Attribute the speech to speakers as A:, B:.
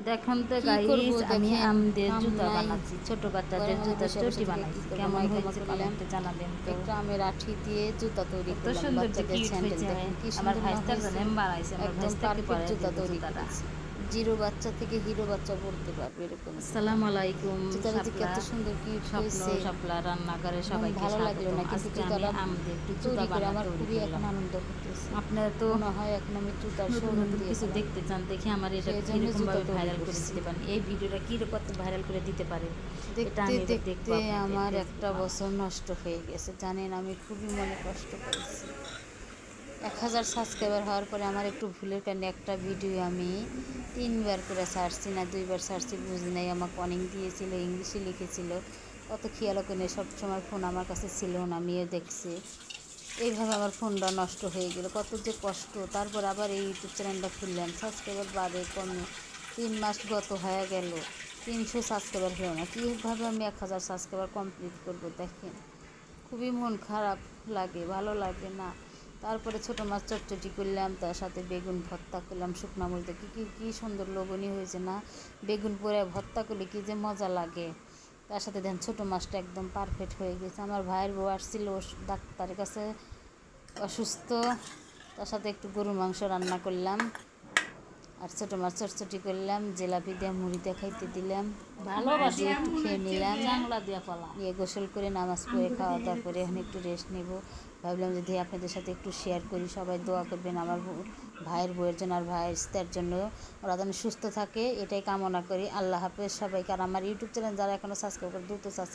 A: দেখুন তো
B: কি করব
A: গাইস, আমি
B: দেখেন,
A: আমদের
B: কাম
A: জুতা
B: নাই।
A: বানাচ্ছি, ছোট বাচ্চাদের
B: ঘরের মধ্যে
A: জুতার
B: বসে বসে
A: চটি
B: থেকে কি
A: বানাচ্ছি।
B: করবো,
A: কেমন
B: মাইকামা
A: হয়েছে
B: করলাম।
A: কমেন্টে জানাবেন তো।
B: একটা আমের আঠি দিয়ে জুতা তৈরি
A: কত
B: করলাম,
A: সুন্দর যে
B: বাচ্চাদের
A: কিউট
B: স্যান্ডেল।
A: হয়েছে।
B: দেখেন কি
A: আমার
B: সুন্দর না
A: ভাইস্তার
B: হয়েছে।
A: জানেন বানাইছে, আমার
B: একদম
A: ভাইস্তাকে
B: পারফেক্ট
A: পরাই
B: জুতা
A: দিব
B: তৈরি
A: জুতাটা।
B: করেছি। জিরো বাচ্চা থেকে হিরো বাচ্চা পড়তে পারবে এরকম জুতা।
A: আসসালামু আলাইকুম
B: জুতাটা যে
A: শাপলা।
B: কত সুন্দর কিউট
A: স্বপ্ন
B: হয়েছে।
A: শাপলা রান্নাঘরে
B: মন
A: সবাইকে
B: ভালো লাগলো
A: স্বাগতম।
B: না, কিন্তু
A: আজকে আমি
B: জুতাটা
A: আমদের একটু জুতা
B: তৈরি করে
A: বানা
B: আমার
A: তৈরি
B: খুবই এখন
A: করলাম।
B: আনন্দ হতেছে।
A: আপনারা তো
B: মনে হয় এখন আমি জুতার
A: নতুন
B: শোরুম
A: নতুন
B: দিয়ে
A: কিছু
B: ফেলাম।
A: দেখতে চান, দেখে আমার এটা
B: সেই জন্য জুতা
A: কীরকমভাবে
B: তৈরি
A: ভাইরাল করে
B: করছি।
A: দিতে পারেন, এই ভিডিওটা কীরকম ভাইরাল করে দিতে পারে, এটা
B: দেখতে
A: আমি এবার দেখবো
B: দেখতে
A: আপনাদের
B: আমার
A: ফেসবুক
B: একটা
A: মারফত।
B: বছর নষ্ট হয়ে গেছে, জানেন আমি খুবই মনে কষ্ট পেয়েছি। 1000 সাবস্ক্রাইবার হওয়ার পরে আমার একটু ভুলের কারণে একটা ভিডিও আমি 3বার করে ছাড়ছি, না 2বার ছাড়ছি বুঝি নাই। আমাকে অনেক দিয়েছিল, ইংলিশে লিখেছিল, অত খেয়ালও করে সবসময় ফোন আমার কাছে ছিল না, আমিও দেখছি। এইভাবে আমার ফোনটা নষ্ট হয়ে গেল, কত যে কষ্ট। তারপর আবার এই ইউটিউব চ্যানেলটা খুললাম, সাবস্ক্রাইবার বাড়ে কমে। 3 মাস গত হয়ে গেল, 300 সাবস্ক্রাইবার হলো না। কীভাবে আমি 1000 সাবস্ক্রাইবার কমপ্লিট করব দেখেন। খুবই মন খারাপ লাগে, ভালো লাগে না। তারপরে ছোটো মাছ চটচটি করলাম, তার সাথে বেগুন ভর্তা করলাম শুকনো মরিচে। কী সুন্দর লোভনীয় হয়েছে না। বেগুন পোড়া ভর্তা করলে কী যে মজা লাগে। তার সাথে দেখেন ছোটো মাছটা একদম পারফেক্ট হয়ে গেছে। আমার ভাইয়ের বউ আসছিল ডাক্তারের কাছে, অসুস্থ। তার সাথে একটু গরুর মাংস রান্না করলাম, আর ছোটো মাছ চটচটি করলাম, জিলাপি দিয়ে মুড়ি দিয়ে খাইতে দিলাম।
A: ভালোবাসি
B: নিজে একটু খেয়ে নিলাম,
A: জাংলা দিয়া পালা।
B: নিয়ে গোসল করে নামাজ পড়ে খাওয়া দাওয়া করে এখন একটু রেস্ট নেব। ভাবলাম যদি আপনাদের সাথে একটু শেয়ার করি, সবাই দোয়া করবেন আমার ভাইয়ের বউয়ের জন্য আর ভাইয়ের জন্য, ওরা যেন সুস্থ থাকে এটাই কামনা করি। আল্লাহ হাফেজ সবাইকে। আর আমার ইউটিউব চ্যানেল যারা এখনও সাবস্ক্রাইব করে দ্রুত সাবস্ক্রাইব